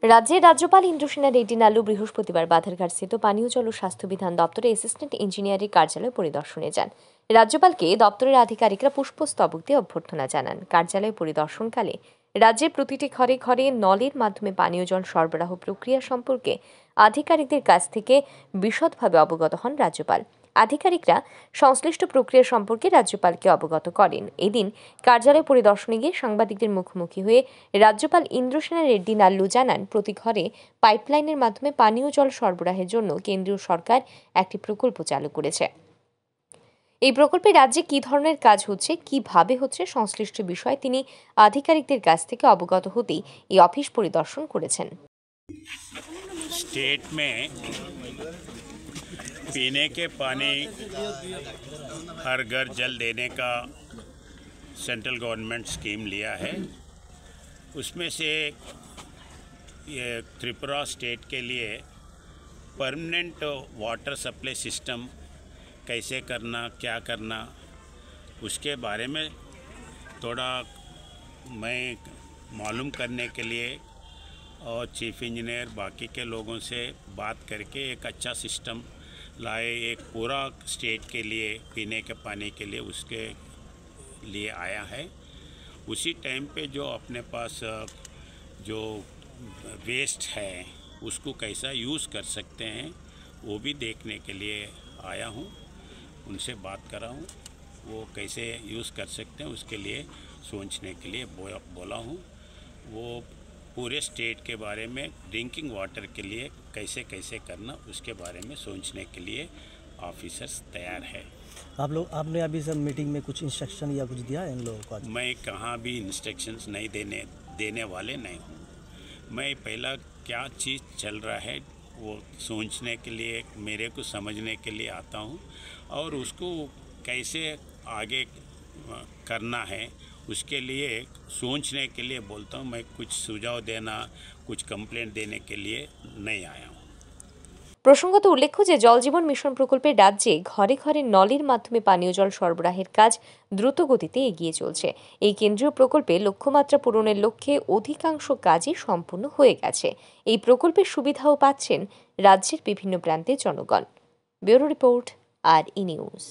রাজ্যের রাজ্যপাল ইন্দ্রসেনা রেড্ডি নাল্লু বৃহস্পতিবার বাধারঘাটস্থিত পানীয় জল ও স্বাস্থ্য বিধান দপ্তরে অ্যাসিস্ট্যান্ট ইঞ্জিনিয়ারের কার্যালয় পরিদর্শনে যান। রাজ্যপালকে দপ্তরের আধিকারিকরা পুষ্পস্তবক দিয়ে অভ্যর্থনা জানান। কার্যালয় পরিদর্শনকালে রাজ্যের প্রতিটি ঘরে ঘরে নলের মাধ্যমে পানীয় জল সরবরাহ প্রক্রিয়া সম্পর্কে আধিকারিকদের কাছ থেকে বিশদভাবে অবগত হন রাজ্যপাল। আধিকারিকরা সংশ্লিষ্ট প্রক্রিয়া সম্পর্কে রাজ্যপালকে অবগত করেন। এদিন কার্যালয় পরিদর্শনে গিয়ে সাংবাদিকদের মুখোমুখি হয়ে রাজ্যপাল ইন্দ্রসেনা রেড্ডি নাল্লু জানান, প্রতি ঘরে পাইপলাইনের মাধ্যমে পানীয় জল সরবরাহের জন্য কেন্দ্রীয় সরকার একটি প্রকল্প চালু করেছে। এই প্রকল্পে রাজ্যে কি ধরনের কাজ হচ্ছে, কিভাবে হচ্ছে, সংশ্লিষ্ট বিষয়ে তিনি আধিকারিকদের কাছ থেকে অবগত হতেই এই অফিস পরিদর্শন করেছেন। स्टेट में पीने के पानी हर घर जल देने का सेंट्रल गवर्नमेंट स्कीम लिया है। उसमें से ये त्रिपुरा स्टेट के लिए परमानेंट वाटर सप्लाई सिस्टम कैसे करना, क्या करना, उसके बारे में थोड़ा मैं मालूम करने के लिए और चीफ इंजीनियर बाकी के लोगों से बात करके एक अच्छा सिस्टम लाए, एक पूरा स्टेट के लिए पीने के पानी के लिए उसके लिए आया है। उसी टाइम पे जो अपने पास जो वेस्ट है उसको कैसा यूज़ कर सकते हैं वो भी देखने के लिए आया हूँ। उनसे बात करा हूँ, वो कैसे यूज़ कर सकते हैं उसके लिए सोचने के लिए बोला हूँ। वो पूरे स्टेट के बारे में ड्रिंकिंग वाटर के लिए कैसे कैसे करना उसके बारे में सोचने के लिए ऑफिसर्स तैयार है। आपने अभी सब मीटिंग में कुछ इंस्ट्रक्शन या कुछ दिया है इन लोगों को? मैं कहाँ भी इंस्ट्रक्शंस नहीं देने वाले नहीं हूँ। मैं पहला क्या चीज़ चल रहा है वो सोचने के लिए, मेरे को समझने के लिए आता हूँ और उसको कैसे आगे करना है उसके लिए सोचने के लिए बोलता हूँ। मैं कुछ सुझाव देना, कुछ कंप्लेंट देने के लिए नहीं आया हूँ। প্রসঙ্গত উল্লেখ্য যে জল জীবন মিশন প্রকল্পে রাজ্যে ঘরে ঘরে নলের মাধ্যমে পানীয় জল সরবরাহের কাজ দ্রুত গতিতে এগিয়ে চলছে। এই কেন্দ্রীয় প্রকল্পে লক্ষ্যমাত্রা পূরণের লক্ষ্যে অধিকাংশ কাজই সম্পূর্ণ হয়ে গেছে। এই প্রকল্পের সুবিধাও পাচ্ছেন রাজ্যের বিভিন্ন প্রান্তের জনগণ। ব্যুরো রিপোর্ট, আর ই নিউজ।